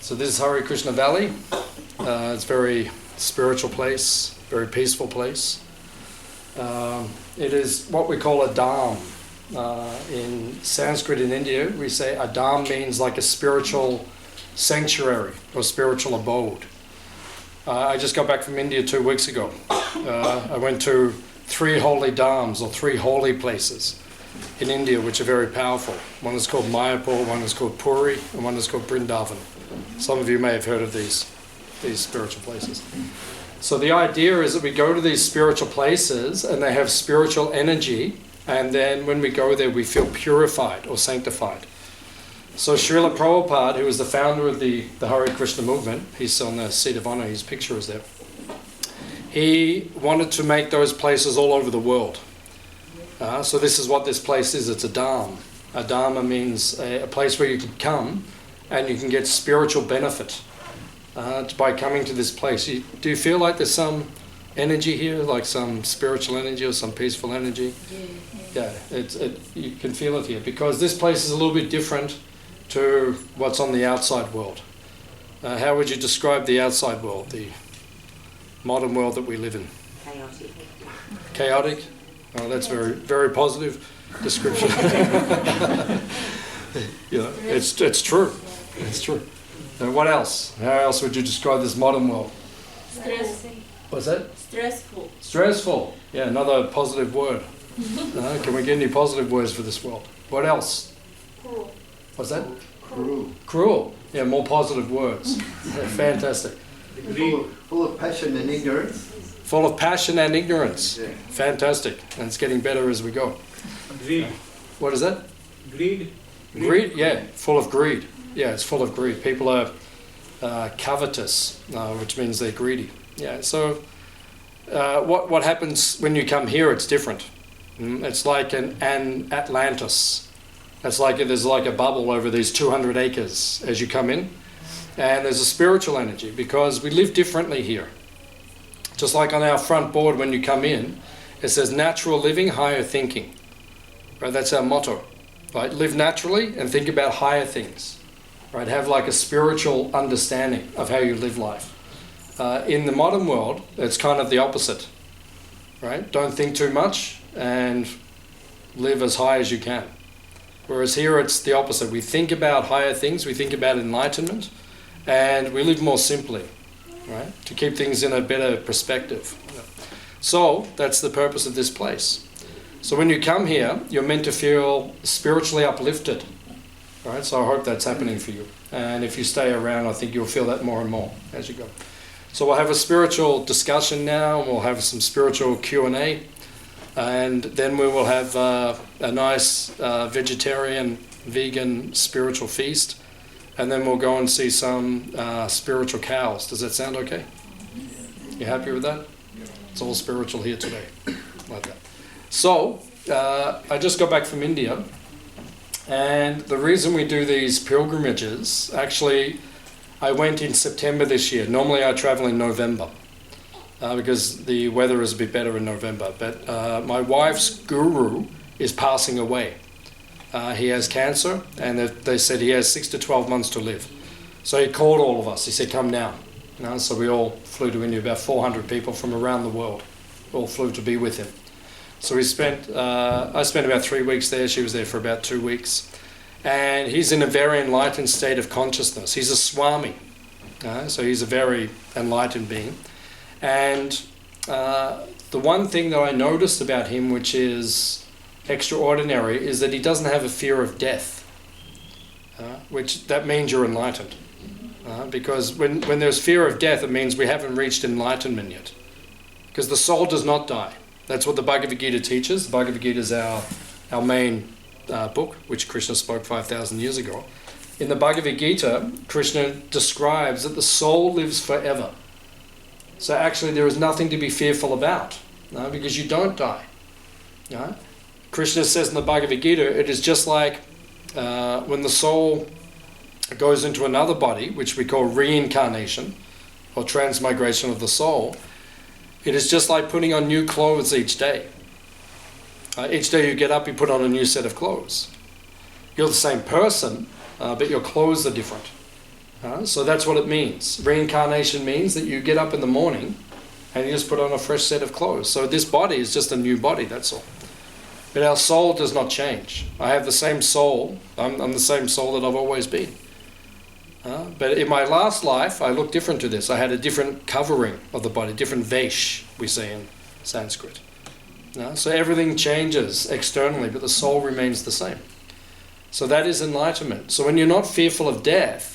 So this is Hare Krishna Valley. It's a very spiritual place, very peaceful place. It is what we call a dham. In Sanskrit in India, we say a dham means like a spiritual sanctuary or spiritual abode. I just got back from India 2 weeks ago. I went to 3 holy dhams, or 3 holy places in India, which are very powerful. One is called Mayapur, one is called Puri, and one is called Vrindavan. Some of you may have heard of these spiritual places. So the idea is that we go to these spiritual places and they have spiritual energy, and then when we go there we feel purified or sanctified. So Srila Prabhupada, who is the founder of the Hare Krishna movement, he's on the seat of honor, his picture is there. He wanted to make those places all over the world. So this is what this place is, it's a dham. A dharma means a place where you can come and you can get spiritual benefit by coming to this place. Do you feel like there's some energy here, like some spiritual energy or some peaceful energy? Yeah, you can feel it here because this place is a little bit different to what's on the outside world. How would you describe the outside world, the modern world that we live in? Chaotic. Chaotic? Oh, that's very, very positive description. It's true. It's true. What else? How else would you describe this modern world? Stressful. What's that? Stressful. Stressful. Yeah, another positive word. Can we get any positive words for this world? What else? Cruel. What's that? Cruel. Cruel. Yeah, more positive words. Yeah, fantastic. Full of passion and ignorance. Full of passion and ignorance. Yeah. Fantastic. And it's getting better as we go. Greed. What is that? Greed. Greed? Yeah, full of greed. Yeah, it's full of greed. People are covetous, which means they're greedy. Yeah, so what happens when you come here, it's different. It's like an Atlantis. It's like there's like a bubble over these 200 acres as you come in. And there's a spiritual energy because we live differently here. Just like on our front board when you come in, it says natural living, higher thinking. Right, that's our motto. Right, live naturally and think about higher things. Right, have like a spiritual understanding of how you live life. In the modern world, it's kind of the opposite. Right, don't think too much and live as high as you can. Whereas here it's the opposite. We think about higher things, we think about enlightenment, and we live more simply, right? To keep things in a better perspective. So that's the purpose of this place. So when you come here, you're meant to feel spiritually uplifted, right? So I hope that's happening for you. And if you stay around, I think you'll feel that more and more as you go. So we'll have a spiritual discussion now, and we'll have some spiritual Q&A. And then we will have a nice vegetarian, vegan, spiritual feast. And then we'll go and see some spiritual cows. Does that sound okay? You happy with that? It's all spiritual here today. Like that. So, I just got back from India. And the reason we do these pilgrimages, actually, I went in September this year. Normally I travel in November. Because the weather is a bit better in November. But my wife's guru is passing away. He has cancer, and they said he has 6 to 12 months to live. So he called all of us. He said, come now. So we all flew to India, about 400 people from around the world. All flew to be with him. So I spent about 3 weeks there. She was there for about 2 weeks. And he's in a very enlightened state of consciousness. He's a Swami. So he's a very enlightened being. And the one thing that I noticed about him, which is extraordinary, is that he doesn't have a fear of death, which that means you're enlightened. Because when there's fear of death, it means we haven't reached enlightenment yet. Because the soul does not die. That's what the Bhagavad-Gita teaches. The Bhagavad-Gita is our main book, which Krishna spoke 5,000 years ago. In the Bhagavad-Gita, Krishna describes that the soul lives forever. So actually there is nothing to be fearful about, because you don't die. Krishna says in the Bhagavad-Gita, it is just like when the soul goes into another body, which we call reincarnation, or transmigration of the soul, it is just like putting on new clothes each day. Each day you get up, you put on a new set of clothes. You're the same person, but your clothes are different. So that's what it means. Reincarnation means that you get up in the morning and you just put on a fresh set of clothes. So this body is just a new body, that's all. But our soul does not change. I have the same soul. I'm the same soul that I've always been. But in my last life, I looked different to this. I had a different covering of the body, different vesh, we say in Sanskrit. So everything changes externally, but the soul remains the same. So that is enlightenment. So when you're not fearful of death,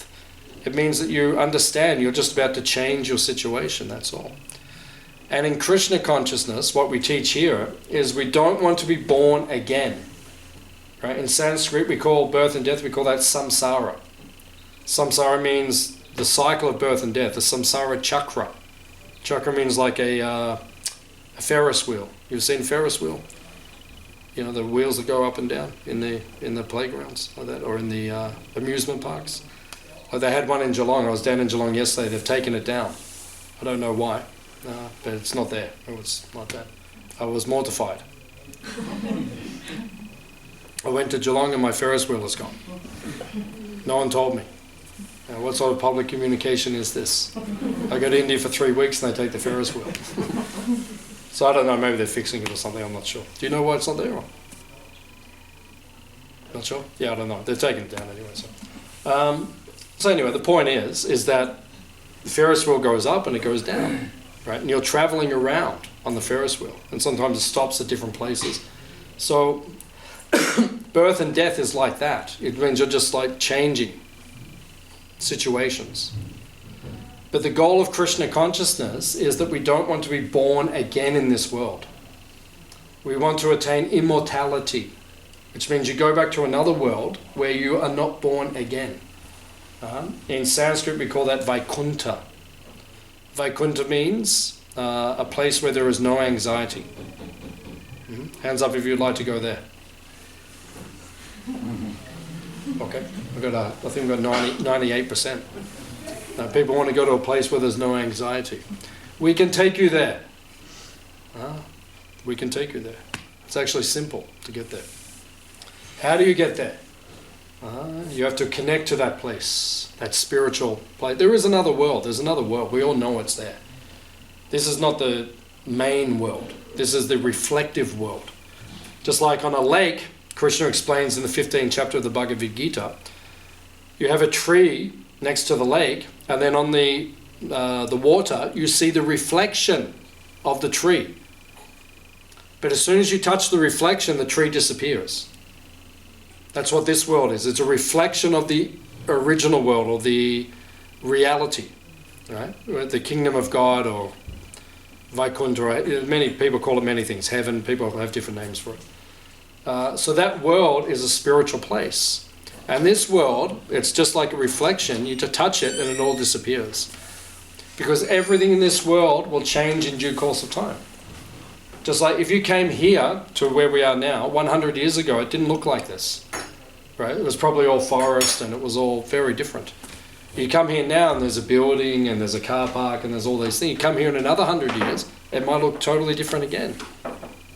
it means that you understand you're just about to change your situation, that's all. And in Krishna consciousness, what we teach here is we don't want to be born again. Right? In Sanskrit, we call birth and death, we call that samsara. Samsara means the cycle of birth and death, the samsara chakra. Chakra means like a Ferris wheel. You've seen Ferris wheel? You know, the wheels that go up and down in the playgrounds like that, or in the amusement parks. Like they had one in Geelong. I was down in Geelong yesterday. They've taken it down. I don't know why, but it's not there. It was like that. I was mortified. I went to Geelong and my Ferris wheel is gone. No one told me. What sort of public communication is this? I go to India for 3 weeks and they take the Ferris wheel. So I don't know, maybe they're fixing it or something, I'm not sure. Do you know why it's not there? Or? Not sure? Yeah, I don't know. They're taking it down anyway. So anyway, the point is that the Ferris wheel goes up and it goes down, right? And you're traveling around on the Ferris wheel, and sometimes it stops at different places. So birth and death is like that. It means you're just like changing situations. But the goal of Krishna consciousness is that we don't want to be born again in this world. We want to attain immortality, which means you go back to another world where you are not born again. In Sanskrit we call that Vaikuntha. Vaikuntha means a place where there is no anxiety. Hands up if you'd like to go there. Okay, I think we've got 98%. People want to go to a place where there's no anxiety. We can take you there. We can take you there. It's actually simple to get there. How do you get there? You have to connect to that place, that spiritual place. There is another world. There's another world. We all know it's there. This is not the main world. This is the reflective world. Just like on a lake, Krishna explains in the 15th chapter of the Bhagavad-Gita, you have a tree next to the lake, and then on the water, you see the reflection of the tree. But as soon as you touch the reflection, the tree disappears. That's what this world is. It's a reflection of the original world, or the reality, right? The kingdom of God, or Vaikuntha. Many people call it many things. Heaven, people have different names for it. So that world is a spiritual place. And this world, it's just like a reflection. You just touch it and it all disappears. Because everything in this world will change in due course of time. Just like if you came here to where we are now, 100 years ago, it didn't look like this. Right? It was probably all forest and it was all very different. You come here now and there's a building and there's a car park and there's all these things. You come here in another 100 years, it might look totally different again.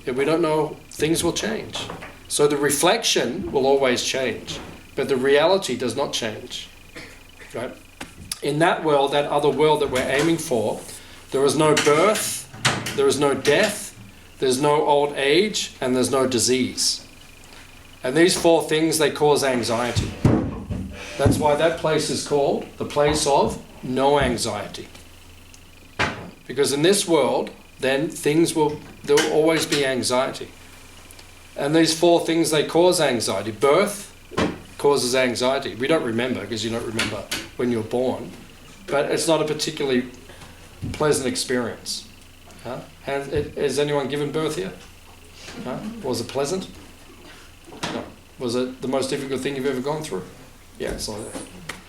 If we don't know, things will change. So the reflection will always change, but the reality does not change. Right? In that world, that other world that we're aiming for, there is no birth, there is no death, there's no old age, and there's no disease. And these four things, they cause anxiety. That's why that place is called the place of no anxiety. Because in this world, then there will always be anxiety. And these four things, they cause anxiety. Birth causes anxiety. We don't remember, because you don't remember when you're born. But it's not a particularly pleasant experience. Has anyone given birth here? Was it pleasant? No. Was it the most difficult thing you've ever gone through? Yeah, it's like that.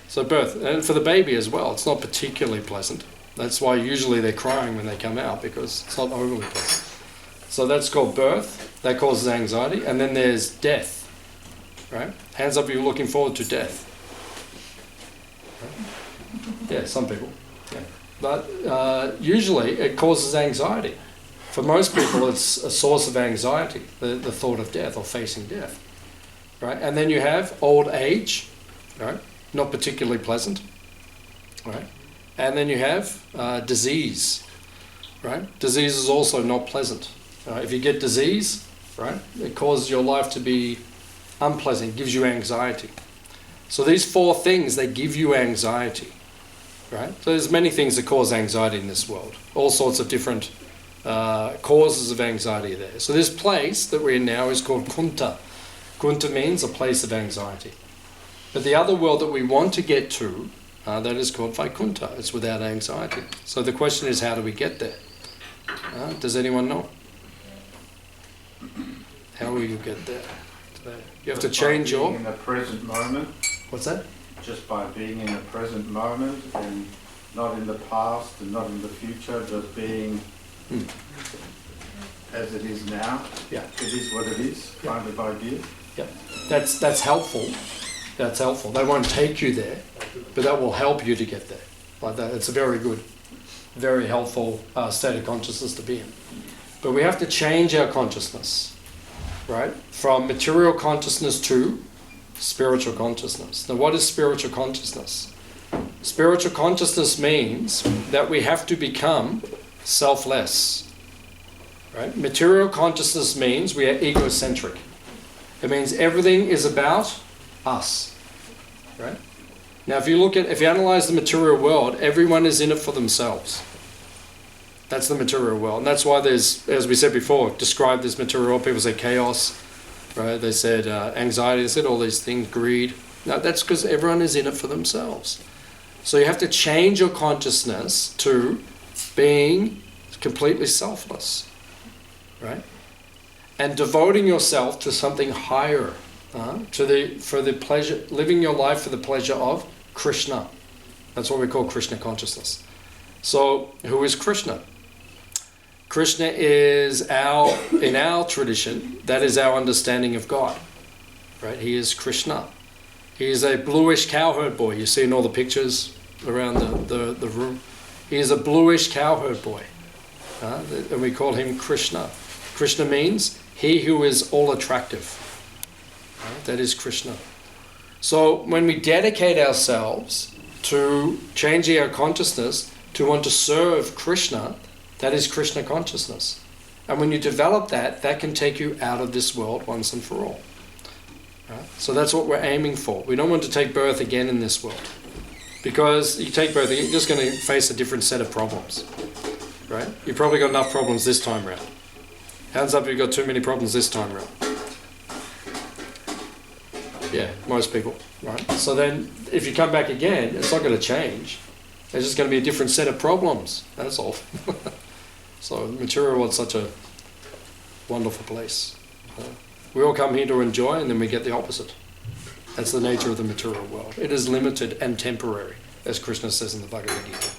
So birth, and for the baby as well, it's not particularly pleasant. That's why usually they're crying when they come out, because it's not overly pleasant. So that's called birth. That causes anxiety. And then there's death. Right? Hands up if you're looking forward to death. Right? Yeah, some people. Yeah. But usually it causes anxiety. For most people, it's a source of anxiety, the thought of death or facing death. Right? And then you have old age, right? Not particularly pleasant. right? And then you have disease, right? Disease is also not pleasant. If you get disease, right, it causes your life to be unpleasant, gives you anxiety. So these 4 things, they give you anxiety, right? So there's many things that cause anxiety in this world. All sorts of different causes of anxiety there. So this place that we're in now is called Kunta. Kunta means a place of anxiety. But the other world that we want to get to, that is called Vaikuntha. It's without anxiety. So the question is, how do we get there? Does anyone know? How will you get there? You have to change your... in the present moment. What's that? Just by being in the present moment and not in the past and not in the future, just being as it is now. Yeah. It is what it is, kind of idea. Yeah. That's helpful. That's helpful. They won't take you there, but that will help you to get there. Like that. It's a very good, very helpful state of consciousness to be in. But we have to change our consciousness, right? From material consciousness to spiritual consciousness. Now, what is spiritual consciousness? Spiritual consciousness means that we have to become selfless, right? Material consciousness means we are egocentric. It means everything is about us, right? Now, if you analyze the material world, everyone is in it for themselves. That's the material world. And that's why there's, as we said before, describe this material world. People say chaos, right? They said anxiety, they said all these things, greed. No, that's because everyone is in it for themselves. So you have to change your consciousness to being completely selfless, right? And devoting yourself to something higher, for the pleasure, living your life for the pleasure of Krishna. That's what we call Krishna consciousness. So, who is Krishna? Krishna is in our tradition, that is our understanding of God, right? He is Krishna. He is a bluish cowherd boy. You see in all the pictures around the room. He is a bluish cowherd boy, and we call him Krishna. Krishna means he who is all attractive. Right? That is Krishna. So when we dedicate ourselves to changing our consciousness to want to serve Krishna, that is Krishna consciousness. And when you develop that, that can take you out of this world once and for all. Right? So that's what we're aiming for. We don't want to take birth again in this world. Because you take birth again, you're just going to face a different set of problems. Right? You've probably got enough problems this time around. Hands up if you've got too many problems this time around. Yeah, most people. Right? So then, if you come back again, it's not going to change. There's just going to be a different set of problems. That's all. So the material world's such a wonderful place. We all come here to enjoy, and then we get the opposite. That's the nature of the material world. It is limited and temporary, as Krishna says in the Bhagavad-Gita.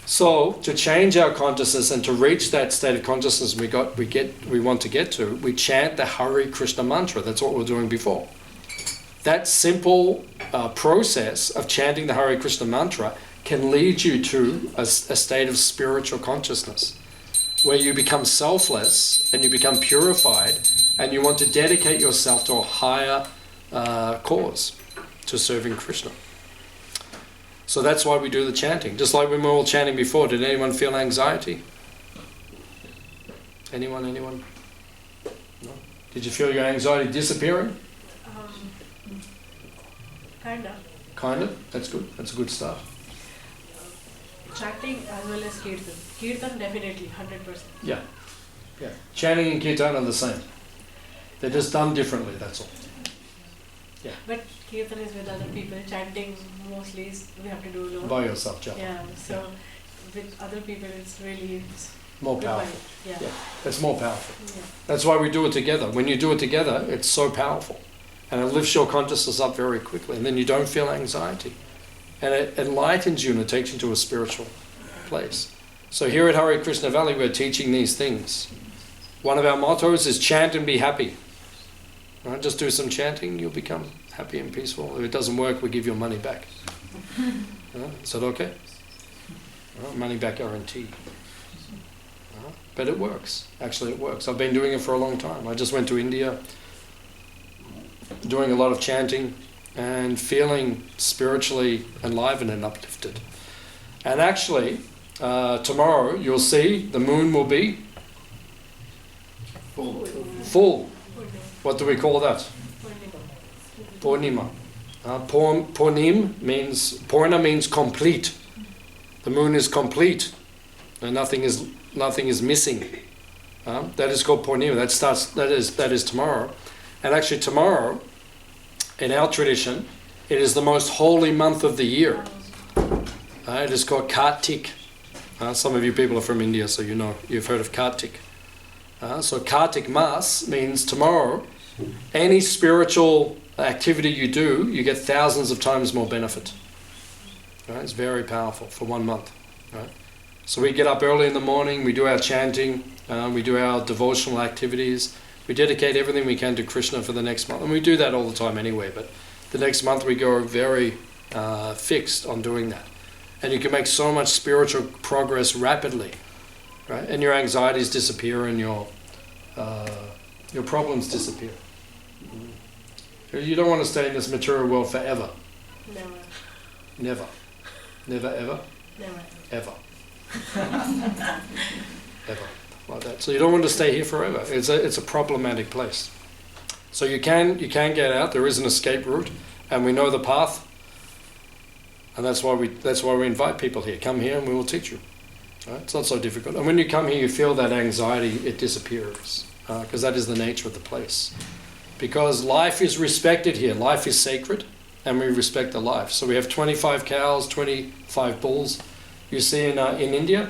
So to change our consciousness and to reach that state of consciousness we want to get to, we chant the Hare Krishna mantra. That's what we were doing before. That simple process of chanting the Hare Krishna mantra can lead you to a state of spiritual consciousness where you become selfless and you become purified and you want to dedicate yourself to a higher cause, to serving Krishna. So that's why we do the chanting. Just like when we were all chanting before, did anyone feel anxiety? Anyone? No? Did you feel your anxiety disappearing? Kinda. Kinda? That's good. That's a good start. Chanting as well as kirtan. Kirtan definitely, 100%. Yeah. Chanting and kirtan are the same. They're just done differently, that's all. Yeah. But kirtan is with other people. Chanting mostly is we have to do alone. By yourself, Japa. Yeah. So with other people, it's really More good powerful. vibe. Yeah. It's more powerful. Yeah. That's why we do it together. When you do it together, it's so powerful. And it lifts your consciousness up very quickly. And then you don't feel anxiety. And it enlightens you and it takes you to a spiritual place. So here at Hare Krishna Valley, we're teaching these things. One of our mottos is chant and be happy. Right? Just do some chanting, you'll become happy and peaceful. If it doesn't work, we give your money back. Is that okay? Money back guaranteed. But it works. Actually, it works. I've been doing it for a long time. I just went to India, doing a lot of chanting, and feeling spiritually enlivened and uplifted. And actually, tomorrow you'll see the moon will be full. What do we call that? Purnima. Purna means complete. The moon is complete, and nothing is missing. That is called Purnima. That is tomorrow. And actually tomorrow, in our tradition, it is the most holy month of the year. It is called Kartik. Some of you people are from India, so you've heard of Kartik. So Kartik Mas means tomorrow, any spiritual activity you do, you get thousands of times more benefit. Right? It's very powerful for 1 month. Right? So we get up early in the morning, we do our chanting, we do our devotional activities, we dedicate everything we can to Krishna for the next month. And we do that all the time anyway, but the next month we go very fixed on doing that. And you can make so much spiritual progress rapidly. Right? And your anxieties disappear and your problems disappear. You don't want to stay in this material world forever. Never. Never, ever? Never. Ever. Ever. Like that. So you don't want to stay here forever. It's a problematic place. So you can get out. There is an escape route, and we know the path. And that's why we invite people here. Come here and we will teach you. Right? It's not so difficult. And when you come here, you feel that anxiety, it disappears. Because that is the nature of the place. Because life is respected here. Life is sacred, and we respect the life. So we have 25 cows, 25 bulls. You see in India,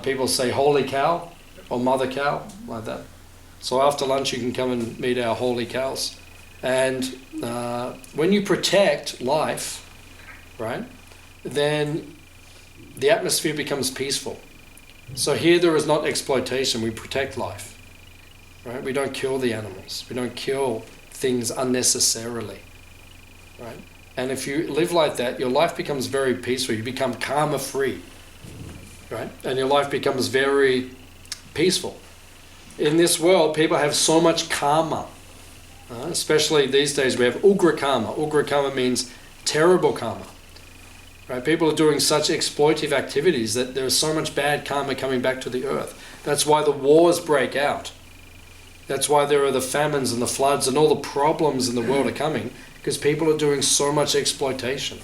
people say holy cow or mother cow, like that. So after lunch, you can come and meet our holy cows. And when you protect life, right, then the atmosphere becomes peaceful. So here there is not exploitation, we protect life. Right? We don't kill the animals. We don't kill things unnecessarily. Right? And if you live like that, your life becomes very peaceful. You become karma-free. Right? And your life becomes very peaceful. In this world, people have so much karma. Especially these days, we have ugra karma. Ugra karma means terrible karma. Right? People are doing such exploitive activities that there's so much bad karma coming back to the earth. That's why the wars break out. That's why there are the famines and the floods and all the problems in the world are coming, because people are doing so much exploitation,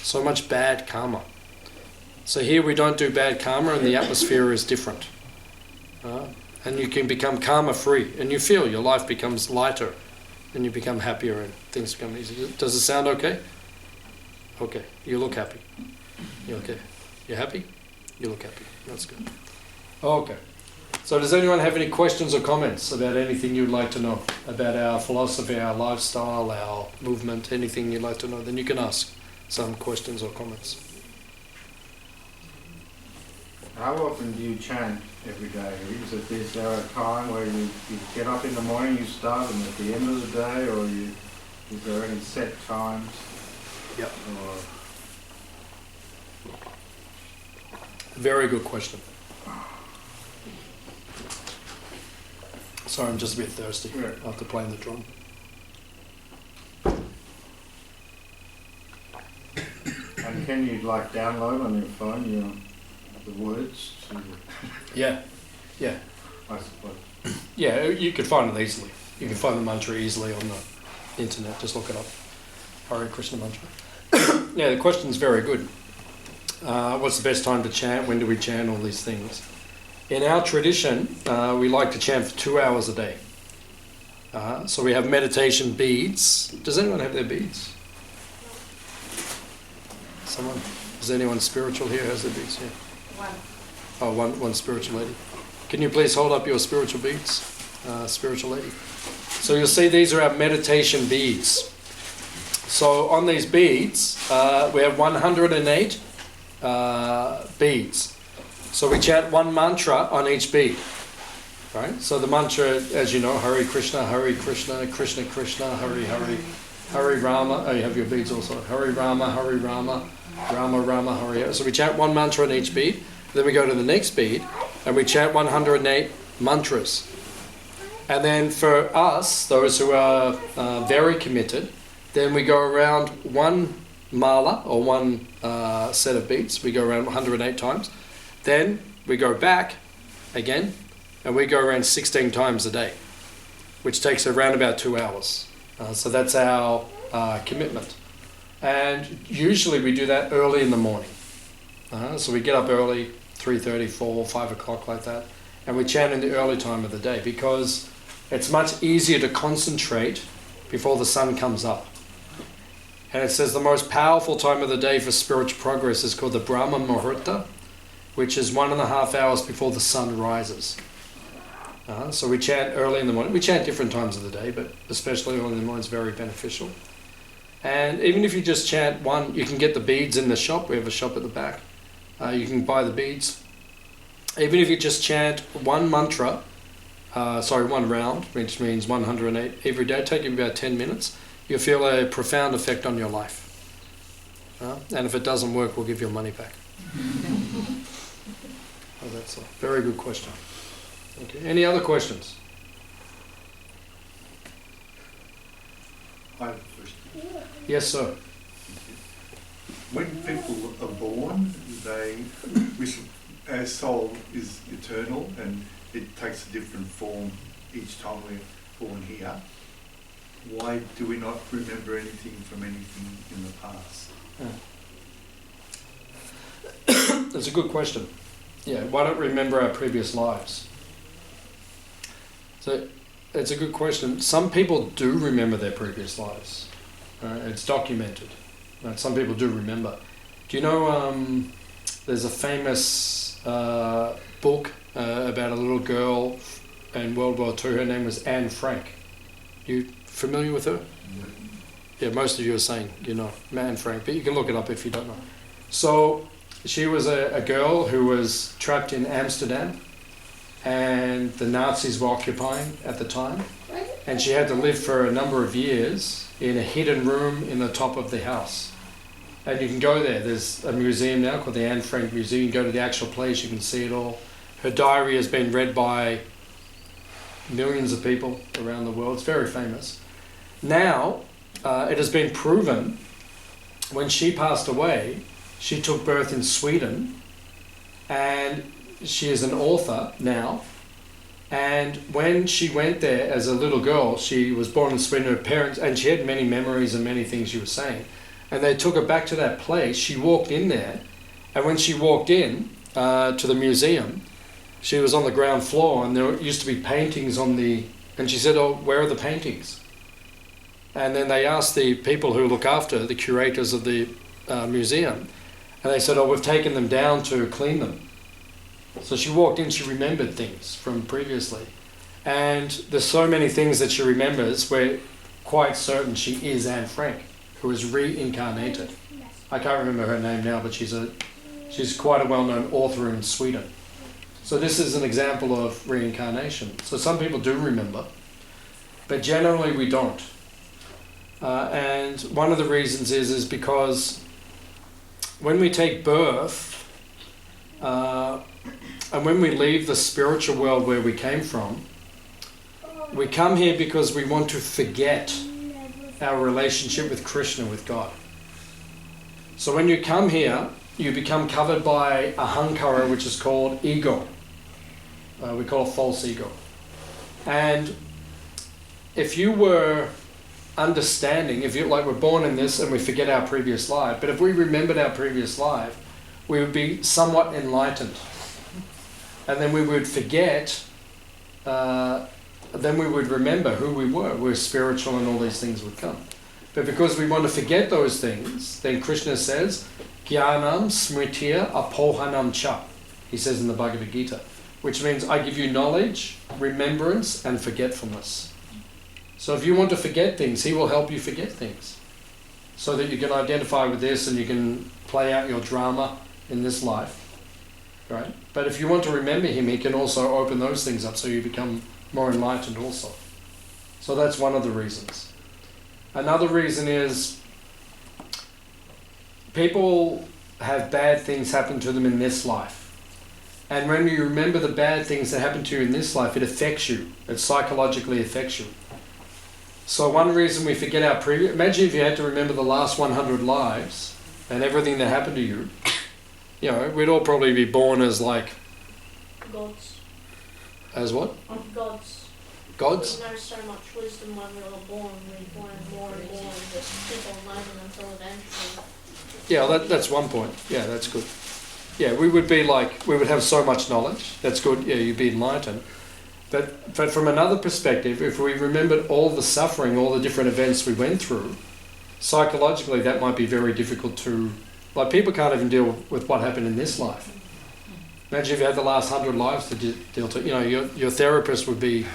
so much bad karma. So here we don't do bad karma, and the atmosphere is different. And you can become karma-free, and you feel your life becomes lighter, and you become happier, and things become easier. Does it sound okay? Okay, you look happy. You okay? You happy? You look happy. That's good. Okay. So does anyone have any questions or comments about anything you'd like to know? About our philosophy, our lifestyle, our movement, anything you'd like to know? Then you can ask some questions or comments. How often do you chant every day? Is there a time where you get up in the morning, you start, and at the end of the day, or is there any set times? Yep. Or Very good question. Sorry, I'm just a bit thirsty after playing the drum. And can you download on your phone the words to? Yeah. I suppose. Yeah, you could find it easily. You can find the mantra easily on the internet. Just look it up. Hare Krishna mantra. Yeah, the question's very good. What's the best time to chant? When do we chant? All these things. In our tradition, we like to chant for 2 hours a day. So we have meditation beads. Does anyone have their beads? Someone? Is anyone spiritual here has their beads? Yeah. One spiritual lady. Can you please hold up your spiritual beads, spiritual lady? So you'll see these are our meditation beads. So on these beads, we have 108 beads. So we chant one mantra on each bead. Right? So the mantra, as you know, Hare Krishna, Krishna Krishna, Hare Hare, Hare Rama. Oh, you have your beads also. Hare Rama, Rama Rama, Hare Hare. So we chant one mantra on each bead. Then we go to the next bead and we chant 108 mantras. And then for us, those who are very committed, Then we go around one mala, or one set of beats. We go around 108 times. Then we go back again, and we go around 16 times a day, which takes around about 2 hours. So that's our commitment. And usually we do that early in the morning. So we get up early, 3:30, 4, 5 o'clock, like that, and we chant in the early time of the day because it's much easier to concentrate before the sun comes up. And it says the most powerful time of the day for spiritual progress is called the Brahma Muhurta, which is 1.5 hours before the sun rises. So we chant early in the morning. We chant different times of the day, but especially early in the morning is very beneficial. And even if you just chant one, you can get the beads in the shop. We have a shop at the back. You can buy the beads. Even if you just chant one mantra, one round, which means 108 every day, take you about 10 minutes, you'll feel a profound effect on your life. And if it doesn't work, we'll give your money back. That's a very good question. Okay. Any other questions? I have a question. Yes, sir. When people are born, our soul is eternal and it takes a different form each time we're born here. Why do we not remember anything from anything in the past? That's a good question. Yeah, why don't we remember our previous lives? So it's a good question. Some people do remember their previous lives. It's documented. Some people do remember. Do you know there's a famous book about a little girl in World War II. Her name was Anne Frank. You familiar with her? Yeah, most of you are saying you know Anne Frank, but you can look it up if you don't know. So she was a girl who was trapped in Amsterdam, and the Nazis were occupying at the time, and she had to live for a number of years in a hidden room in the top of the house. And you can go there. There's a museum now called the Anne Frank Museum. You can go to the actual place, you can see it all. Her diary has been read by millions of people around the world. It's very famous. Now, it has been proven when she passed away, she took birth in Sweden, and she is an author now. And when she went there as a little girl, she was born in Sweden, her parents, and she had many memories and many things she was saying. And they took her back to that place. She walked in there, and when she walked in to the museum, she was on the ground floor, and there used to be paintings on the... And she said, "Oh, where are the paintings?" And then they asked the people who look after, the curators of the museum, and they said, "Oh, we've taken them down to clean them." So she walked in, she remembered things from previously. And there's so many things that she remembers, we're quite certain she is Anne Frank, who is reincarnated. I can't remember her name now, but she's quite a well-known author in Sweden. So this is an example of reincarnation. So some people do remember, but generally we don't. And one of the reasons is because when we take birth, and when we leave the spiritual world where we came from, we come here because we want to forget our relationship with Krishna, with God. So when you come here, you become covered by ahankara, which is called ego. We call it false ego. And if you were understanding, if you we're born in this and we forget our previous life, but if we remembered our previous life, we would be somewhat enlightened. And then we would forget, then we would remember who we were. We're spiritual and all these things would come. But because we want to forget those things, then Krishna says, Jnanam smritya apohanam cha. He says in the Bhagavad-Gita, which means I give you knowledge, remembrance, and forgetfulness. So if you want to forget things, he will help you forget things. So that you can identify with this and you can play out your drama in this life. Right? But if you want to remember him, he can also open those things up so you become more enlightened also. So that's one of the reasons. Another reason is people have bad things happen to them in this life. And when you remember the bad things that happen to you in this life, it affects you. It psychologically affects you. So one reason we forget our previous... Imagine if you had to remember the last 100 lives and everything that happened to you. You know, we'd all probably be born as like... Gods. As what? Gods. Gods? We know so much wisdom when we were born. We learn more and more and just keep on learning until eventually. Yeah, that's one point. Yeah, that's good. Yeah, we would be like, we would have so much knowledge. That's good. Yeah, you'd be enlightened. But from another perspective, if we remembered all the suffering, all the different events we went through, psychologically that might be very difficult to... Like, people can't even deal with what happened in this life. Imagine if you had the last 100 lives to deal to. You know, your therapist would be...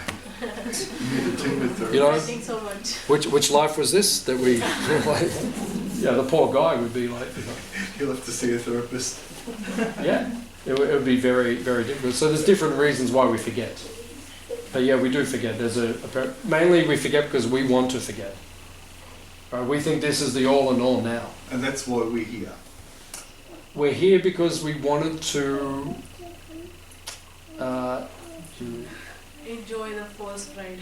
You know, I think so much. which life was this that we... Like, yeah, the poor guy would be like... You know, You'll have to see a therapist. yeah, it would be very, very difficult. So there's different reasons why we forget. But yeah, we do forget. Mainly we forget because we want to forget. Right? We think this is the all and all now. And that's why we're here. We're here because we wanted to Enjoy the first ride.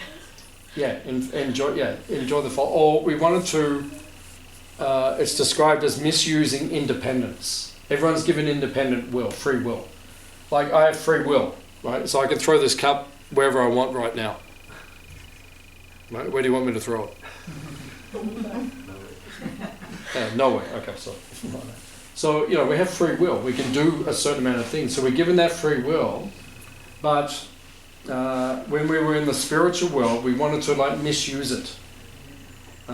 enjoy the fall. Or we wanted to, it's described as misusing independence. Everyone's given independent will, free will. Like, I have free will, right? So I can throw this cup wherever I want right now. Right? Where do you want me to throw it? Nowhere. Okay, so, you know, we have free will. We can do a certain amount of things. So we're given that free will, but when we were in the spiritual world, we wanted to, like, misuse it.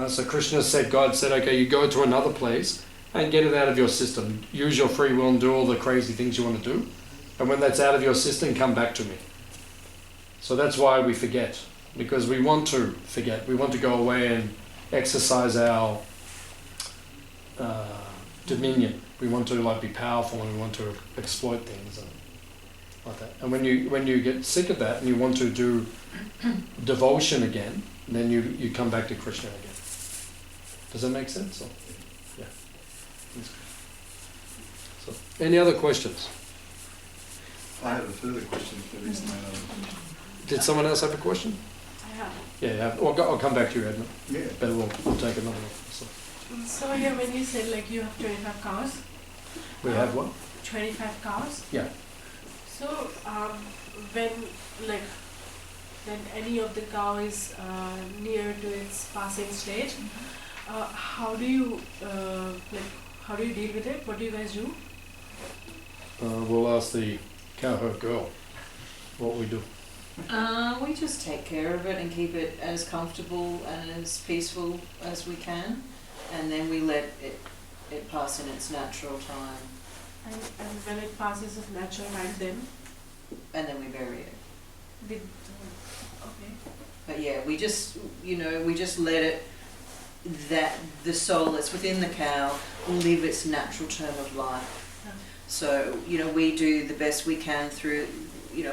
So Krishna said, God said, okay, you go to another place and get it out of your system. Use your free will and do all the crazy things you want to do. And when that's out of your system, come back to me. So that's why we forget, because we want to forget. We want to go away and exercise our dominion. We want to, like, be powerful, and we want to exploit things and like that. And when you get sick of that and you want to do devotion again, then you come back to Krishna again. Does that make sense? Or, yeah. So, any other questions? I have a further question if there is no other. Did someone else have a question? I have. Yeah. I'll come back to you, Edmund. Yeah. But we'll take another one. So here, when you said like you have 25 cows. We have what? 25 cows. Yeah. So when any of the cow is near to its passing stage, how do you deal with it? What do you guys do? We'll ask the cowherd girl what we do. We just take care of it and keep it as comfortable and as peaceful as we can, and then we let it pass in its natural time. And when it passes its natural time, then we bury it. Okay. But yeah, we just let it, that the soul that's within the cow live its natural term of life. So, we do the best we can through, we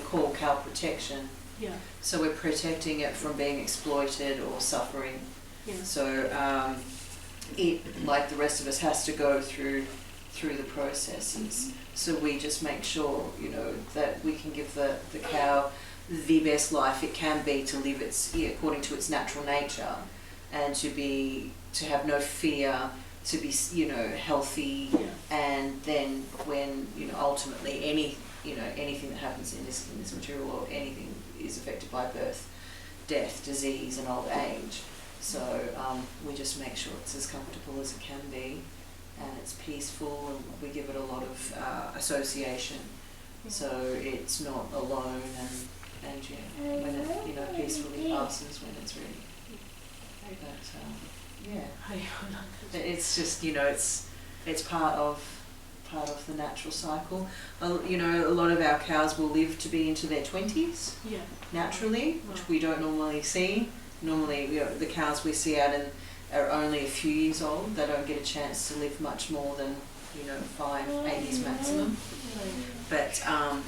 call cow protection. Yeah. So we're protecting it from being exploited or suffering. Yeah. So it, like the rest of us, has to go through the processes. So we just make sure, that we can give the cow the best life it can be to live according to its natural nature, and to have no fear, to be healthy, and then when ultimately anything that happens in this material world, anything is affected by birth, death, disease, and old age. So we just make sure it's as comfortable as it can be, and it's peaceful, and we give it a lot of association, so it's not alone, and when it peacefully passes when it's ready. But it's just it's part of the natural cycle. A lot of our cows will live to be into their 20s naturally, which we don't normally see. Normally, the cows we see out are only a few years old. They don't get a chance to live much more than 5-8 years maximum. But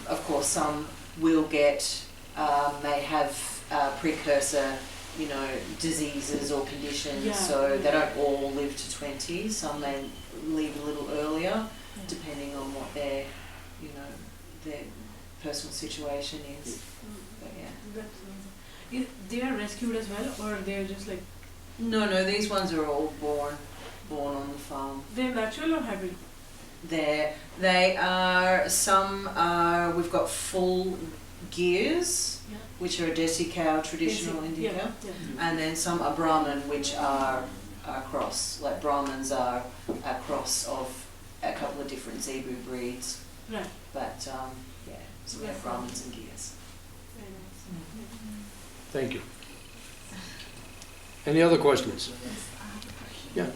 of course, some will get may have precursor diseases or conditions, so they don't all live to 20. Some may leave a little earlier, depending on what their personal situation is. But They are rescued as well, or they're just like No, these ones are all born on the farm. they're natural or hybrid? They are, some are, we've got full gears, Yeah. which are a desi cow, traditional Basic, Indian cow. Yeah. And then some are Brahman, which are cross. Like Brahmins are a cross of a couple of different zebu breeds. Right. But yeah, so we have Brahmins and gears. Very nice. Thank you. Any other questions? Yes, I have a question. Yeah.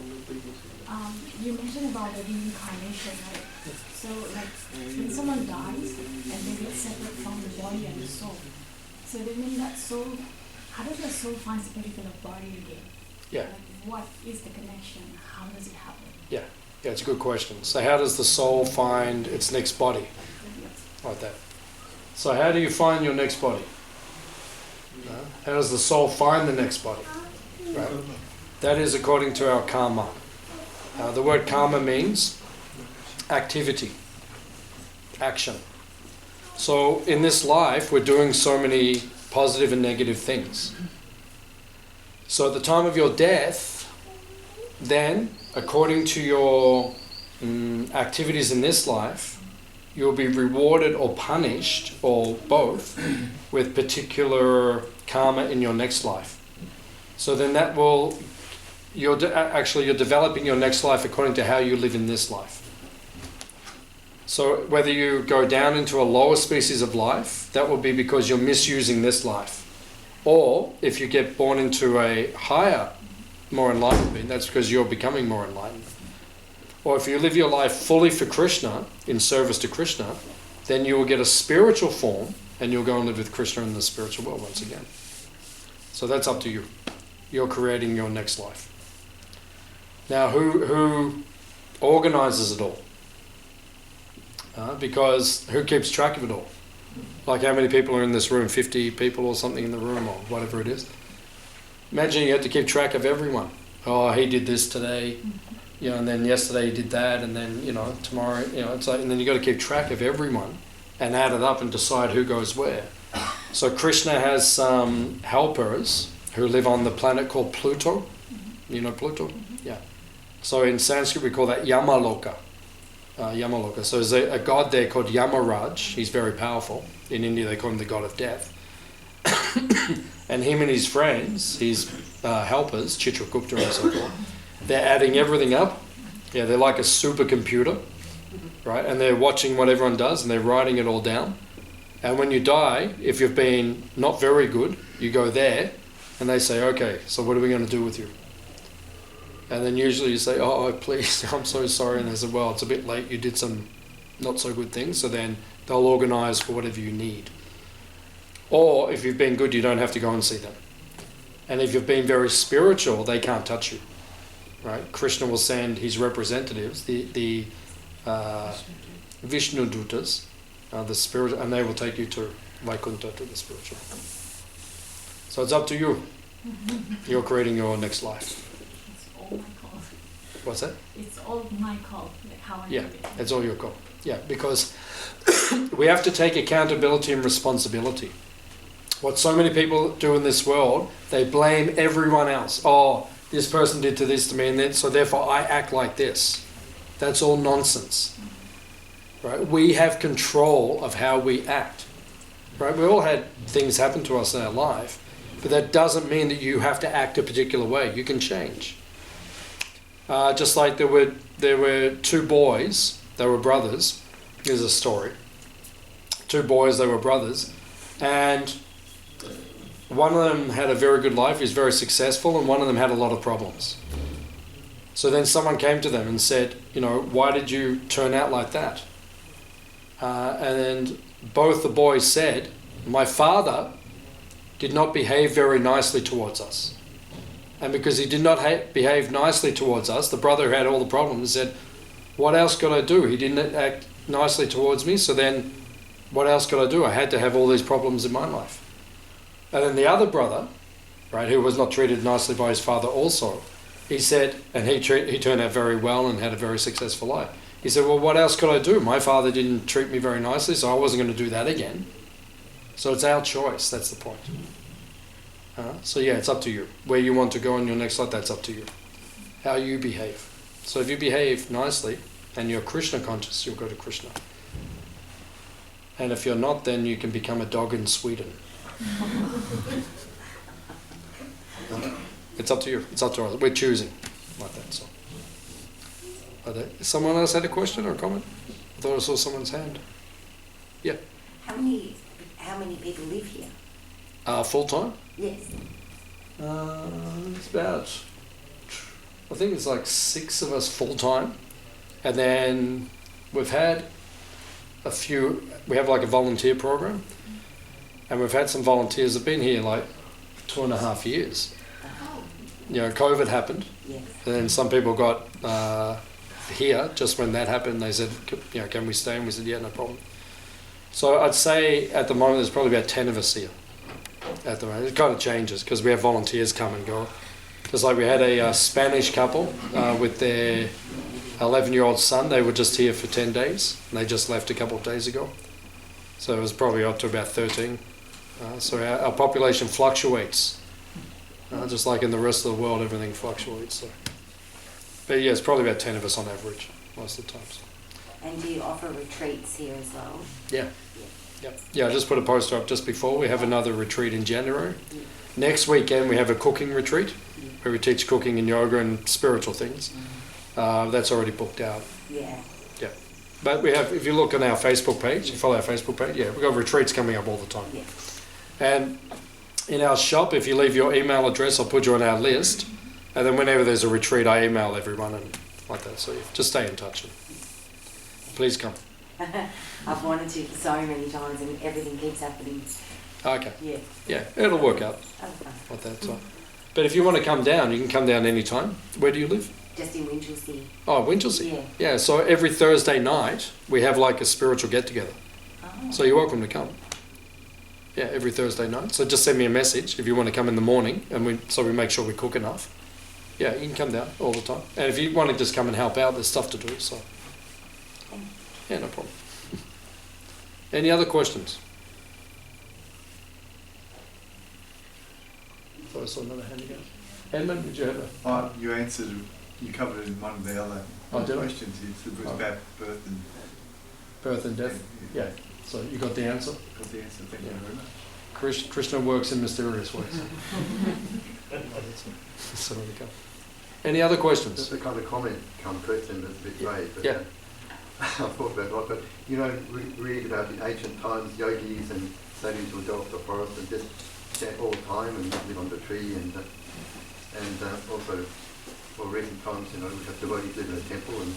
You mentioned about the reincarnation, right? So, like, when someone dies and they get separate from the body and the soul, so they mean that soul, how does the soul find a particular body again? Yeah. Like, what is the connection? How does it happen? Yeah, it's a good question. So how does the soul find its next body? Like that. So how do you find your next body? How does the soul find the next body? Right? That is according to our karma. The word karma means activity, action. So in this life, we're doing so many positive and negative things. So at the time of your death, then, according to your activities in this life, you'll be rewarded or punished, or both, with particular karma in your next life. So then that will, you're developing your next life according to how you live in this life. So whether you go down into a lower species of life, that will be because you're misusing this life. Or if you get born into a higher, more enlightened being, that's because you're becoming more enlightened. Or if you live your life fully for Krishna, in service to Krishna, then you will get a spiritual form and you'll go and live with Krishna in the spiritual world once again. So that's up to you. You're creating your next life. Now, who organizes it all? Because who keeps track of it all? Like how many people are in this room? 50 people or something in the room, or whatever it is. Imagine you had to keep track of everyone. Oh, he did this today, and then yesterday he did that, and then, tomorrow, it's like, and then you got to keep track of everyone and add it up and decide who goes where. So Krishna has some helpers who live on the planet called Pluto. You know Pluto? Yeah. So in Sanskrit we call that Yamaloka. Yamaloka. So there's a god there called Yamaraj. He's very powerful. In India they call him the god of death. And him and his friends, his helpers, Chitragupta and so forth, they're adding everything up. Yeah, they're like a supercomputer, right? And they're watching what everyone does and they're writing it all down. And when you die, if you've been not very good, you go there and they say, okay, so what are we going to do with you? And then usually you say, oh, please, I'm so sorry. And they say, well, it's a bit late. You did some not so good things. So then they'll organize for whatever you need. Or if you've been good, you don't have to go and see them. And if you've been very spiritual, they can't touch you. Right? Krishna will send his representatives, the Vishnu Dutas, the spirit, and they will take you to Vaikuntha, to the spiritual. So it's up to you. You're creating your next life. It's all my call. What's that? It's all my call, like how I do Yeah, it. it's all your call. Yeah, because we have to take accountability and responsibility. What so many people do in this world, they blame everyone else. Oh, this person did this to me, and then, so therefore I act like this. That's all nonsense. Right? We have control of how we act. Right? We all had things happen to us in our life, but that doesn't mean that you have to act a particular way. You can change. Just like there were two boys, they were brothers. Here's a story. Two boys, they were brothers, and one of them had a very good life, he was very successful, and one of them had a lot of problems. So then someone came to them and said, why did you turn out like that? And both the boys said, my father did not behave very nicely towards us. And because he did not behave nicely towards us, the brother who had all the problems said, what else could I do? He didn't act nicely towards me, so then what else could I do? I had to have all these problems in my life. And then the other brother, right, who was not treated nicely by his father also, he said, and he turned out very well and had a very successful life. He said, well, what else could I do? My father didn't treat me very nicely, so I wasn't going to do that again. So it's our choice, that's the point. So yeah, it's up to you. Where you want to go in your next life, that's up to you. How you behave. So if you behave nicely and you're Krishna conscious, you'll go to Krishna. And if you're not, then you can become a dog in Sweden. It's up to you. It's up to us. We're choosing like that. So, someone else had a question or a comment? I thought I saw someone's hand. Yeah. How many people live here? Full time? Yes. It's about, I think it's like 6 of us full time, and then we've had a few. We have like a volunteer program, and we've had some volunteers that've been here like 2.5 years. You know, COVID happened, Yes. and then some people got here just when that happened. They said, you know, can we stay? And we said, yeah, no problem. So I'd say at the moment there's probably about 10 of us here. At the moment, it kind of changes because we have volunteers come and go. Because like we had a Spanish couple with their 11-year-old son. They were just here for 10 days, and they just left a couple of days ago. So it was probably up to about 13. So our population fluctuates. Just like in the rest of the world, everything fluctuates. So. But yeah, it's probably about 10 of us on average most of the time. So. And do you offer retreats here as well? Yeah. Yep. Yeah, I just put a poster up just before. We have another retreat in January. Yeah. Next weekend we have a cooking retreat where we teach cooking and yoga and spiritual things. That's already booked out. Yeah. Yeah. But we have, if you look on our Facebook page, you follow our Facebook page, yeah, we've got retreats coming up all the time. Yeah. And in our shop, if you leave your email address, I'll put you on our list. And then whenever there's a retreat, I email everyone and like that. So just stay in touch. And please come. I've wanted to for so many times and everything keeps happening. Okay. Yeah. Yeah, it'll work out Oh, fun. like that. So. But if you want to come down, you can come down anytime. Where do you live? Just in Winchelsea. Oh, Winchelsea. Yeah. Yeah, so every Thursday night, we have like a spiritual get-together. Oh. So you're welcome to come. Yeah, every Thursday night. So just send me a message if you want to come in the morning, and we make sure we cook enough. Yeah, you can come down all the time. And if you want to just come and help out, there's stuff to do. So yeah, no problem. Any other questions? I saw another hand again. Edmund, did you have a... You answered, you covered it in one of the other did I? questions. It was about birth and birth and death? Yeah. So you got the answer? got the answer. Thank you Yeah. very much. Krishna works in mysterious ways. So there we go. Any other questions? Just a kind of comment, question that's a bit vague, but Yeah. I've thought about it a lot, but you know, we read about in ancient times, yogis and satis would go off the forest and just chant all the time and live on the tree, and also, for recent times, you know, we have devotees live in a temple and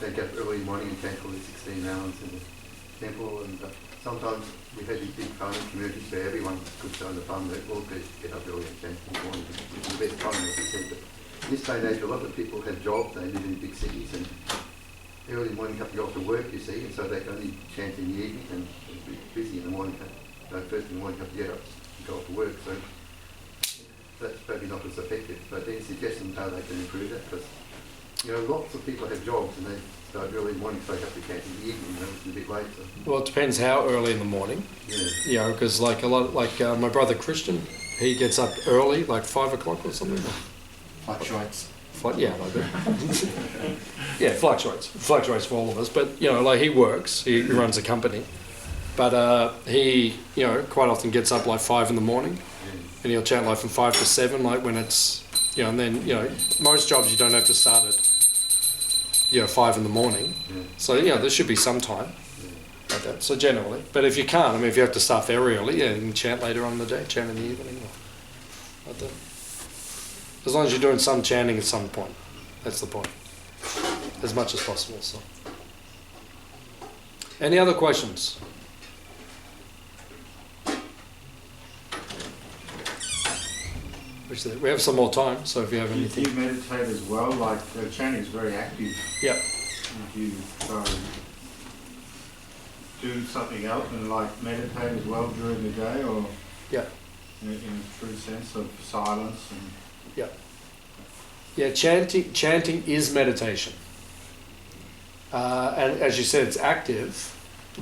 they get up early in the morning and chant for 16 hours in the temple, and sometimes we've had these big farming communities where everyone could show the fun, they all get up early and chant in the morning, which is the best time, as you said. But in this day and age, a lot of people have jobs, they live in big cities, and early in the morning have to go off to work, you see, and so they can only chant in the evening, and it's busy in the morning, first in the morning have to get up and go off to work, so that's probably not as effective. But any suggestions how they can improve that? Because, you know, lots of people have jobs and they start early in the morning, so they have to chant in the evening, you know, it's a bit late. So. Well, it depends how early in the morning. Yeah. You know, because like a lot, like my brother Christian, he gets up early, like 5 o'clock or something. Fluctuates. Yeah, like that. Yeah, fluctuates for all of us. But you know, like he works, he runs a company, but he, you know, quite often gets up like 5 in the morning, and he'll chant like from 5 to 7, like when it's, you know, and then you know, most jobs you don't have to start at, you know, 5 in the morning. Yeah. So you know, there should be some time like that. So generally, but if you can't, I mean, if you have to start very early, yeah, you can chant later on in the day, chant in the evening, or like that. As long as you're doing some chanting at some point. That's the point. As much as possible. So. Any other questions? We have some more time, so if you have Do anything. you meditate as well? Like chanting is very active. Yeah. If you do something else and like meditate as well during the day, or Yeah. in a true sense of silence and Yeah, chanting is meditation. And as you said, it's active,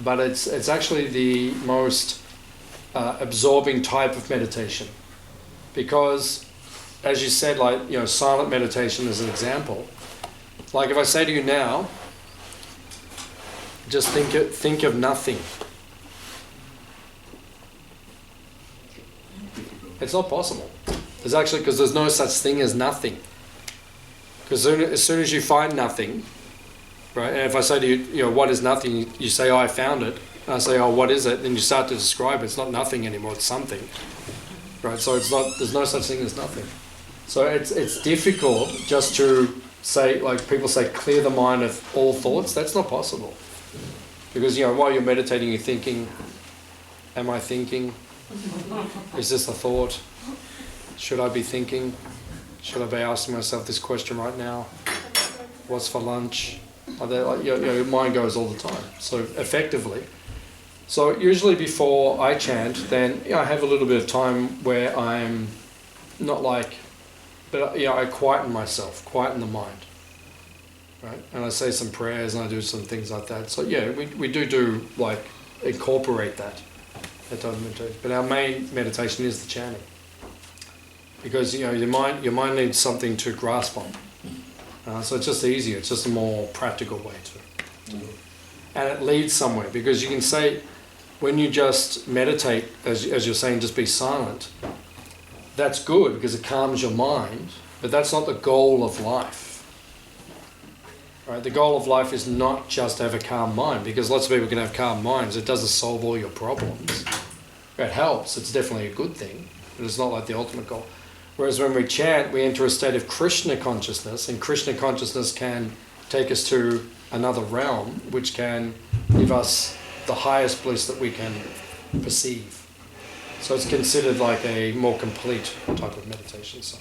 but it's actually the most absorbing type of meditation. because, as you said, like, you know, silent meditation is an example. Like if I say to you now, just think of nothing. It's not possible. There's actually, because there's no such thing as nothing. Because as soon as you find nothing, right? And if I say to you, you know, what is nothing? You say, oh, I found it. And I say, oh, what is it? Then you start to describe it. It's not nothing anymore. It's something, right? So it's not. There's no such thing as nothing. So it's difficult just to say, like people say, clear the mind of all thoughts. That's not possible. Because, you know, while you're meditating, you're thinking, am I thinking? Is this a thought? Should I be thinking? Should I be asking myself this question right now? What's for lunch? Are there, like, your mind goes all the time. So effectively. So usually before I chant, then, you know, I have a little bit of time where I'm not like, but, you know, I quieten myself, quieten the mind. Right? And I say some prayers and I do some things like that. So yeah, we do like incorporate that type of meditation. But our main meditation is the chanting. Because, you know, your mind needs something to grasp on. So it's just easier. It's just a more practical way to do it. And it leads somewhere, because you can say, when you just meditate, as you're saying, just be silent, that's good because it calms your mind, but that's not the goal of life. Right? The goal of life is not just to have a calm mind, because lots of people can have calm minds. It doesn't solve all your problems. It helps. It's definitely a good thing, but it's not like the ultimate goal. Whereas when we chant, we enter a state of Krishna consciousness, and Krishna consciousness can take us to another realm, which can give us the highest bliss that we can perceive. So it's considered like a more complete type of meditation. So,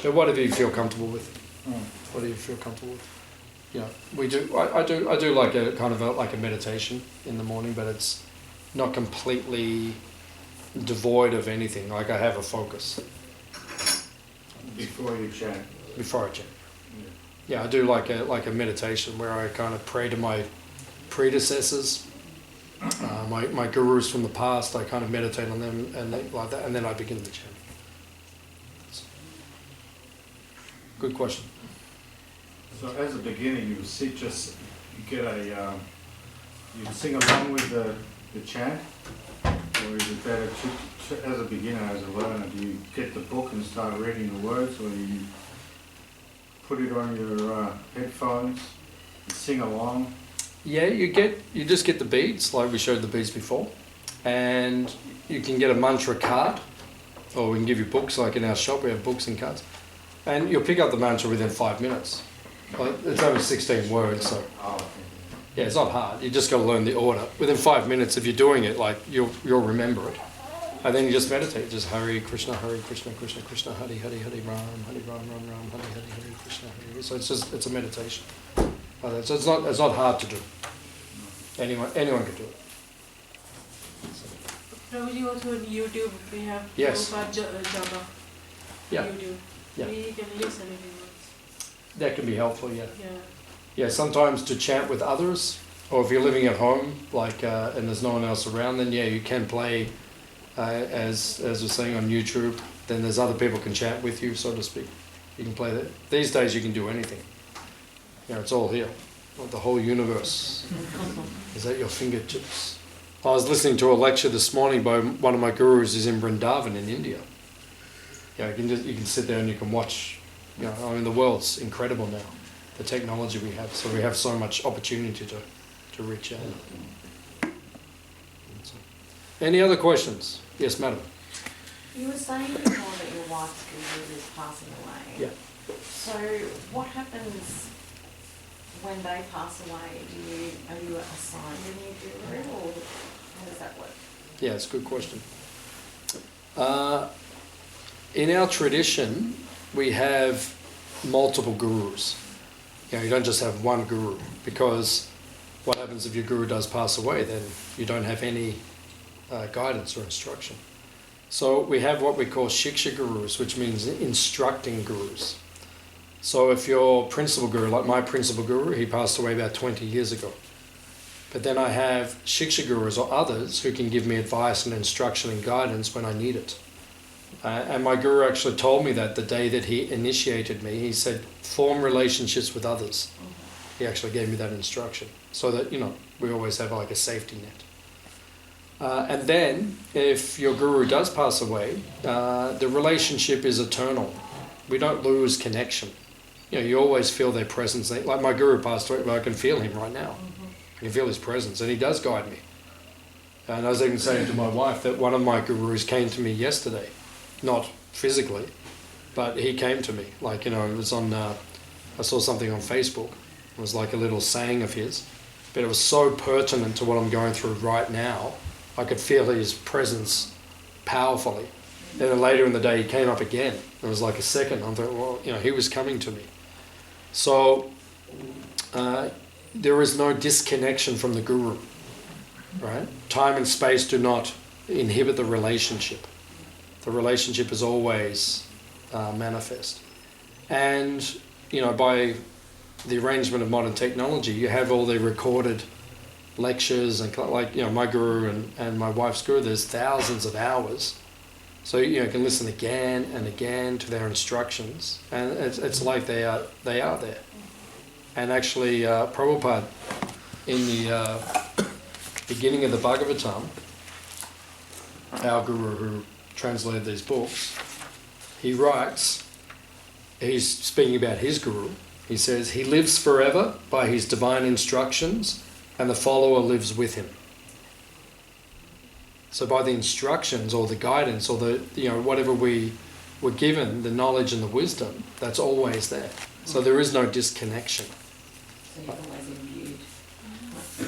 but whatever you feel comfortable with. What do you feel comfortable with? Yeah, we do. I do like a kind of like a meditation in the morning, but it's not completely devoid of anything. Like I have a focus. Before you chant. Before I chant. Yeah, I do like a meditation where I kind of pray to my predecessors, my gurus from the past. I kind of meditate on them and like that, and then I begin the chant. So, good question. So as a beginner, you sit just, you get you sing along with the chant, or is it better to, as a beginner, as a learner, do you get the book and start reading the words, or do you put it on your headphones and sing along? Yeah, you just get the beads, like we showed the beads before, and you can get a mantra card, or we can give you books, like in our shop we have books and cards, and you'll pick up the mantra within 5 minutes. Well, it's only 16 words, so yeah, it's not hard. You just got to learn the order. Within 5 minutes, if you're doing it, like you'll remember it, and then you just meditate. Just Hare Krishna, Krishna Krishna, Hare Hare, Hare Ram, Hare Ram, Ram Ram, Hare Hare, Hare Krishna, Hare. So it's a meditation. So it's not hard to do. Anyone can do it. Prabhuji, also on YouTube we have Yes. Prabhupada Japa. Yeah. YouTube. Yeah. We can listen if we want. That can be helpful. Yeah. Yeah. Yeah. Sometimes to chant with others, or if you're living at home, like and there's no one else around, then yeah, you can play as we're saying on YouTube. Then there's other people can chant with you, so to speak. You can play that. These days you can do anything. You know, it's all here. Like the whole universe is at your fingertips. I was listening to a lecture this morning by one of my gurus who's in Vrindavan in India. Yeah, you can sit there and you can watch. You know, I mean, the world's incredible now. The technology we have, so we have so much opportunity to reach out. So, any other questions? Yes, madam. You were saying before that your wife's guru is passing away. Yeah. So what happens when they pass away? Are you assigned a new guru, or how does that work? Yeah, it's a good question. In our tradition, we have multiple gurus. You know, you don't just have one guru, because what happens if your guru does pass away? Then you don't have any guidance or instruction. So we have what we call Shiksha Gurus, which means instructing gurus. So if your principal guru, like my principal guru, he passed away about 20 years ago. But then I have Shiksha Gurus or others who can give me advice and instruction and guidance when I need it. And my guru actually told me that the day that he initiated me, he said, form relationships with others. He actually gave me that instruction so that, we always have like a safety net. And then, if your guru does pass away, the relationship is eternal. We don't lose connection. You always feel their presence. Like my guru passed away, but I can feel him right now. I can feel his presence, and he does guide me. And I was even saying to my wife that one of my gurus came to me yesterday, not physically, but he came to me. Like, it was on, I saw something on Facebook. It was like a little saying of his, but it was so pertinent to what I'm going through right now. I could feel his presence powerfully. Then later in the day, he came up again. It was like a second. I thought, well, he was coming to me. So there is no disconnection from the guru, right? Time and space do not inhibit the relationship. The relationship is always manifest. And, by the arrangement of modern technology, you have all the recorded lectures and my guru and my wife's guru, there's thousands of hours. So you can listen again and again to their instructions, and it's like they are there. And actually, Prabhupada, in the beginning of the Bhagavad-Gita, our guru who translated these books, he writes, he's speaking about his guru, he says, he lives forever by his divine instructions, and the follower lives with him. So by the instructions or the guidance or the whatever we were given, the knowledge and the wisdom, that's always there. So there is no disconnection. So you've always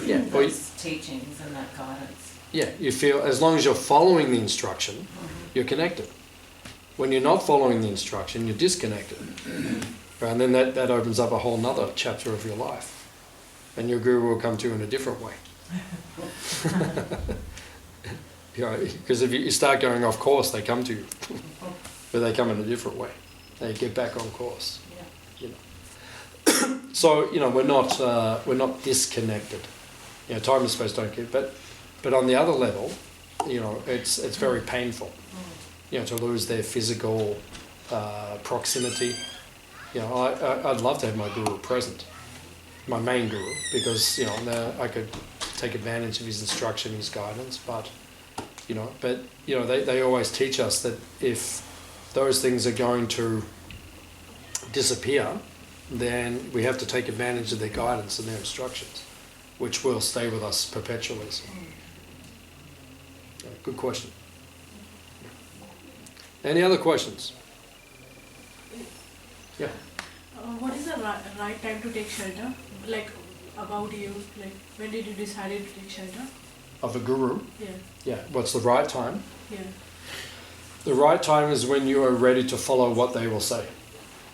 imbued those teachings and that guidance. Yeah, you feel as long as you're following the instruction, you're connected. When you're not following the instruction, you're disconnected. And then that opens up a whole nother chapter of your life. And your guru will come to you in a different way. Because if you start going off course, they come to you. But they come in a different way. They get back on course. So, we're not disconnected. Time and space don't get, but on the other level, it's very painful. To lose their physical proximity. I'd love to have my guru present, my main guru, because I could take advantage of his instruction, his guidance. But they always teach us that if those things are going to disappear, then we have to take advantage of their guidance and their instructions, which will stay with us perpetually. So, good question. Any other questions? Yeah. What is the right time to take shelter? Like, about you, like, when did you decide to take shelter? Of a guru? Yeah. Yeah. What's the right time? Yeah. The right time is when you are ready to follow what they will say.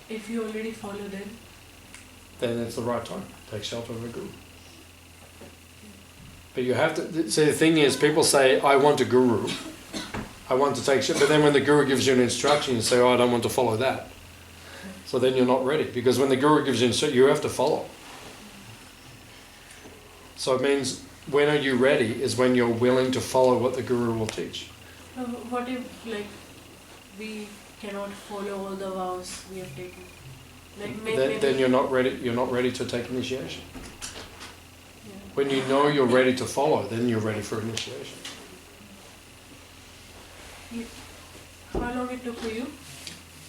If you already follow them? Then it's the right time. Take shelter of a guru. But you have to... See, the thing is, people say, I want a guru. I want to take shelter. But then when the guru gives you an instruction, you say, oh, I don't want to follow that. So then you're not ready. Because when the guru gives you an instruction, you have to follow. So it means, when are you ready is when you're willing to follow what the guru will teach. What if, like, we cannot follow all the vows we have taken? Like, then you're not ready. You're not ready to take initiation. Yeah. When you know you're ready to follow, then you're ready for initiation. How long it took for you?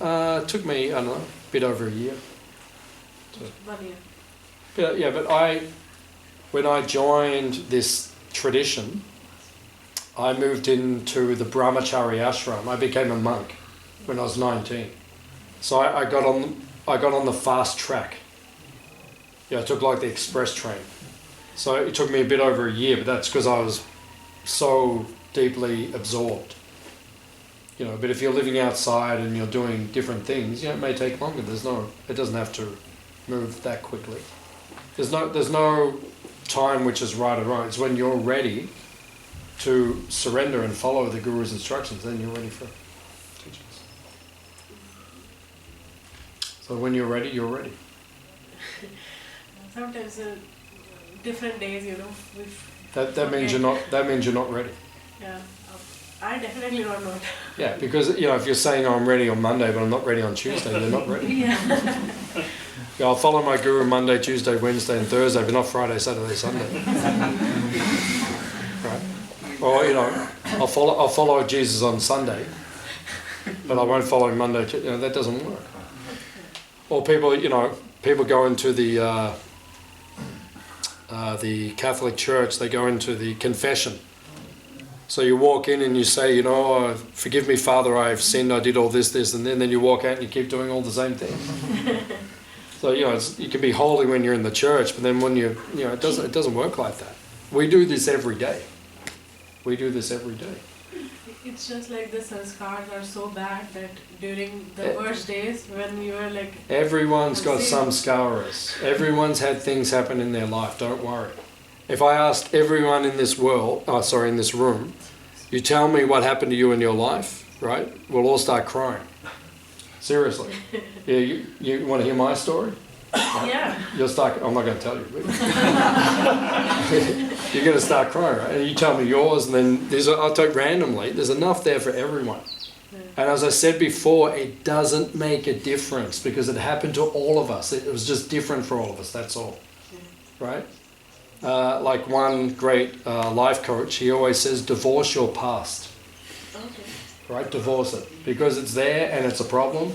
It took me, I don't know, a bit over a year. 1 year. But when I joined this tradition, I moved into the Brahmachari ashram. I became a monk when I was 19. So I got on the fast track. I took like the express train. So it took me a bit over a year, but that's because I was so deeply absorbed. But if you're living outside and you're doing different things, it may take longer. It doesn't have to move that quickly. There's no time which is right or wrong. It's when you're ready to surrender and follow the guru's instructions, then you're ready for teachings. So when you're ready, you're ready. Sometimes different days, That means you're not ready. Yeah. I definitely don't know. Yeah, because if you're saying I'm ready on Monday but I'm not ready on Tuesday, you're not ready. Yeah. Yeah, I'll follow my guru Monday, Tuesday, Wednesday, and Thursday, but not Friday, Saturday, Sunday. Right? Or I'll follow Jesus on Sunday, but I won't follow him Monday. That doesn't work. Or people go into the Catholic Church. They go into the confession. So you walk in and you say, forgive me, Father, I have sinned. I did all this, and then you walk out and you keep doing all the same thing. So you can be holy when you're in the church, but then when it doesn't work like that. We do this every day. It's just like the sanskars are so bad that during the worst days when you were like... Everyone's got samskaras. Everyone's had things happen in their life, don't worry. If I asked everyone in this in this room, you tell me what happened to you in your life, right? We'll all start crying. Seriously. Yeah, you want to hear my story? Yeah. You'll start. I'm not going to tell you. You're going to start crying, right? And you tell me yours, and then I'll take randomly. There's enough there for everyone. And as I said before, it doesn't make a difference because it happened to all of us. It was just different for all of us. That's all, right? Like one great life coach, he always says, "Divorce your past." Okay. Right? Divorce it because it's there and it's a problem.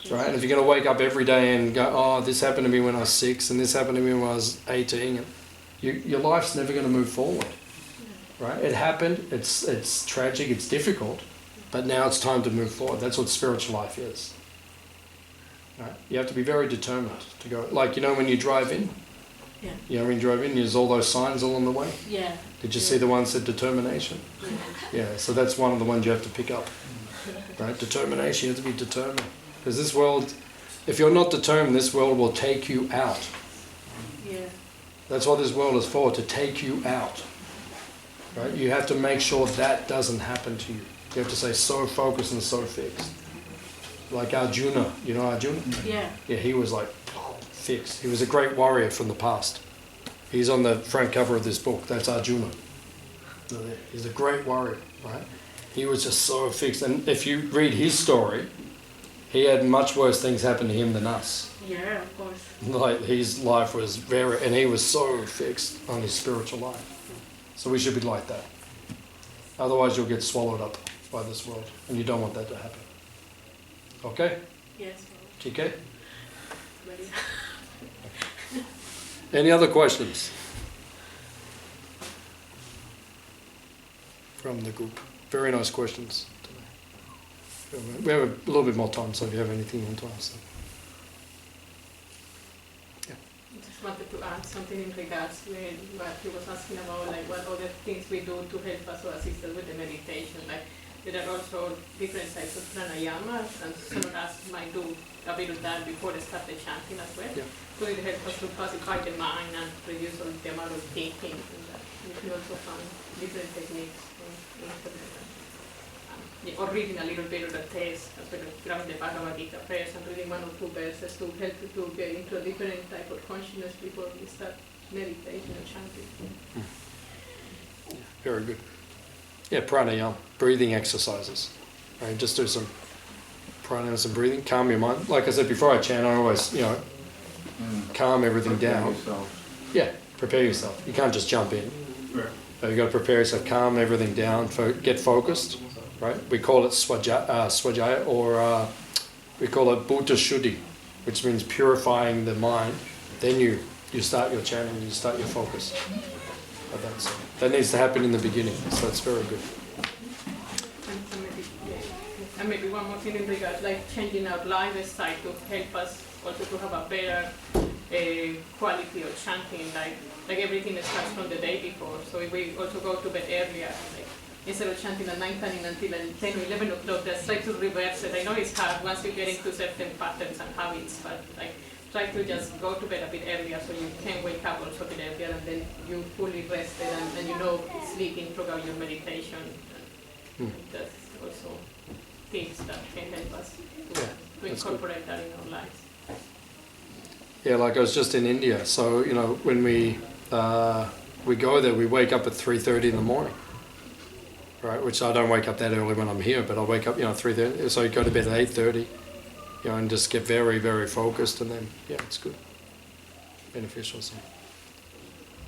Right? And if you're going to wake up every day and go, "Oh, this happened to me when I was 6 and this happened to me when I was 18," your life's never going to move forward. Right? It happened. It's tragic. It's difficult, but now it's time to move forward. That's what spiritual life is. Right? You have to be very determined to go. Like when you drive in. Yeah. When you drive in, there's all those signs along the way. Yeah. Did you see the ones that said determination? Yeah. So that's one of the ones you have to pick up. Right? Determination. You have to be determined. Because this world, if you're not determined, this world will take you out. Yeah. That's what this world is for, to take you out. Right? You have to make sure that doesn't happen to you. You have to stay so focused and so fixed. Like Arjuna. You know Arjuna? Yeah. Yeah, he was like fixed. He was a great warrior from the past. He's on the front cover of this book. That's Arjuna. He's a great warrior, right? He was just so fixed. And if you read his story, he had much worse things happen to him than us. Yeah, of course. Like his life was and he was so fixed on his spiritual life. So we should be like that. Otherwise you'll get swallowed up by this world. And you don't want that to happen. Okay? Yes. Okay? Ready. Any other questions? From the group. Very nice questions today. We have a little bit more time, so if you have anything you want to ask them. I just wanted to add something in regards to what he was asking about, like what other things we do to help us or assist us with the meditation. Like there are also different types of pranayamas, and some of us might do a bit of that before they start the chanting as well. Yeah. So it helps us to pacify the mind and reduce all the amount of thinking. And that. You can also find different techniques in internet. Or reading a little bit of the text, as well as grabbing the Bhagavad-Gita prayers and reading one or two verses to help you to get into a different type of consciousness before you start meditating and chanting. Very good. Yeah, pranayama, breathing exercises. Right, just do some pranayama, some breathing, calm your mind. Like I said before, I chant, I always, calm everything down. Yeah, prepare yourself. You can't just jump in. Right. You've got to prepare yourself, calm everything down, get focused. Right? We call it swajaya, or we call it bhuta shuddhi, which means purifying the mind. Then you start your chanting, you start your focus. But that needs to happen in the beginning, so that's very good. And maybe one more thing in regards, like changing our lifestyle to help us also to have a better quality of chanting, like everything starts from the day before. So if we also go to bed earlier, instead of chanting at 9:10 until 10 or 11 o'clock, just try to reverse it. I know it's hard once you get into certain patterns and habits, but try to just go to bed a bit earlier so you can wake up also a bit earlier, and then you fully rested and sleeping throughout your meditation. That's also things that can help us to incorporate that in our lives. Yeah, like I was just in India, so when we go there, we wake up at 3:30 in the morning. right? Which I don't wake up that early when I'm here, but I wake up, 3:30. So you go to bed at 8:30, and just get very, very focused, and then it's good, beneficial. So,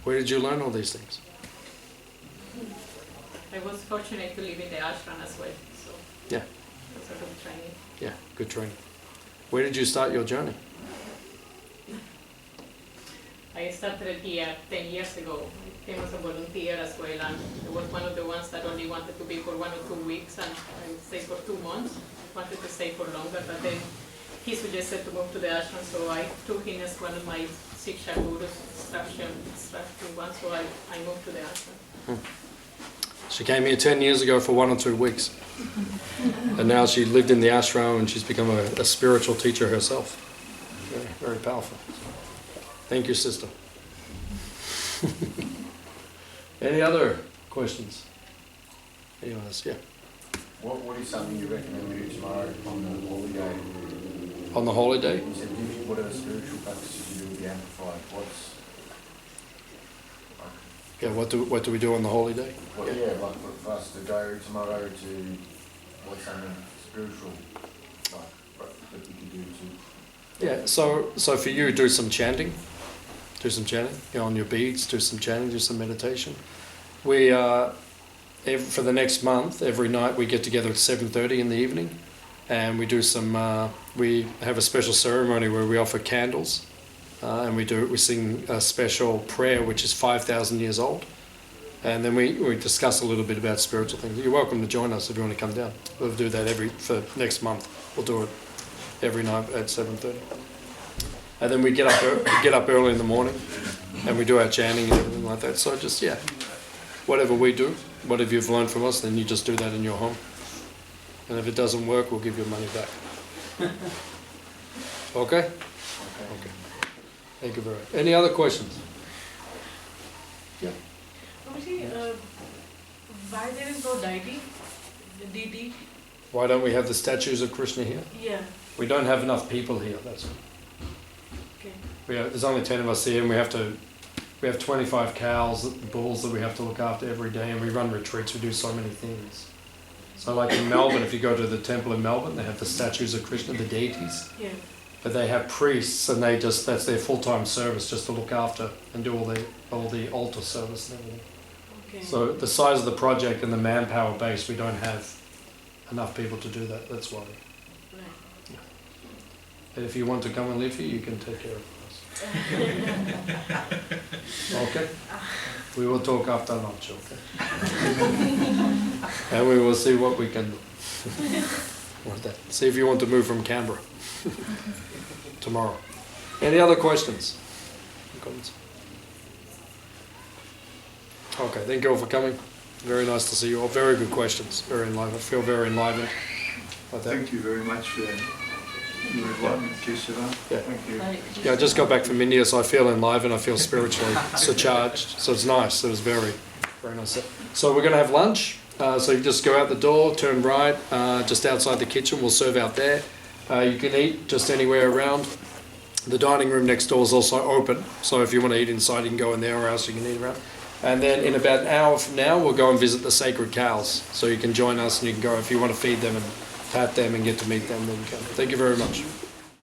where did you learn all these things? I was fortunate to live in the ashram as well, so Yeah. that's a good training. Yeah, good training. Where did you start your journey? I started here 10 years ago. I came as a volunteer as well, and I was one of the ones that only wanted to be for 1 or 2 weeks, and I stayed for 2 months. I wanted to stay for longer, but then he suggested to move to the ashram, so I took him as one of my Shiksha Gurus, instructing one, so I moved to the ashram. She came here 10 years ago for 1 or 2 weeks. And now she lived in the ashram and she's become a spiritual teacher herself. Very, very powerful. Thank you, sister. Any other questions? Anyone else? Yeah. What is something you recommend we do tomorrow on the holiday? On the holiday? You said whatever spiritual practices you do will be amplified. Yeah, what do we do on the holiday? Like for us to go tomorrow to what's something spiritual that we can do to. Yeah, so for you, do some chanting. Do some chanting, on your beads, do some chanting, do some meditation. We, for the next month, every night we get together at 7:30 in the evening, and we do some, we have a special ceremony where we offer candles, and we sing a special prayer which is 5,000 years old, and then we discuss a little bit about spiritual things. You're welcome to join us if you want to come down. We'll do that for next month. We'll do it every night at 7:30. And then we get up early in the morning, and we do our chanting and everything like that. So just, whatever we do, whatever you've learned from us, then you just do that in your home. And if it doesn't work, we'll give you money back. Okay? Okay. Thank you very much. Any other questions? Yeah. Actually, why there is no deity? The deity? Why don't we have the statues of Krishna here? Yeah. We don't have enough people here, that's all. Okay. There's only 10 of us here, and we have 25 cows, bulls that we have to look after every day, and we run retreats. We do so many things. So like in Melbourne, if you go to the temple in Melbourne, they have the statues of Krishna, the deities. Yeah. But they have priests, and that's their full-time service, just to look after and do all the altar service and everything. Okay. So the size of the project and the manpower base, we don't have enough people to do that. That's why. Right. And if you want to come and live here, you can take care of us. Okay? We will talk after lunch, okay? And we will see what we can do. What's that? See if you want to move from Canberra tomorrow. Any other questions? Comments? Okay, thank you all for coming. Very nice to see you all. Very good questions. Very enlivened. I feel very enlivened. Thank you very much for your enlightenment, Kesava. Yeah. Thank you. Yeah, I just got back from India, so I feel enlivened. I feel spiritually surcharged. So it's nice. It was very, very nice. So we're going to have lunch. So you just go out the door, turn right, just outside the kitchen. We'll serve out there. You can eat just anywhere around. The dining room next door is also open. So if you want to eat inside, you can go in there, or else you can eat around. And then in about an hour from now, we'll go and visit the sacred cows. So you can join us, and you can go if you want to feed them and pat them and get to meet them, then you can. Thank you very much.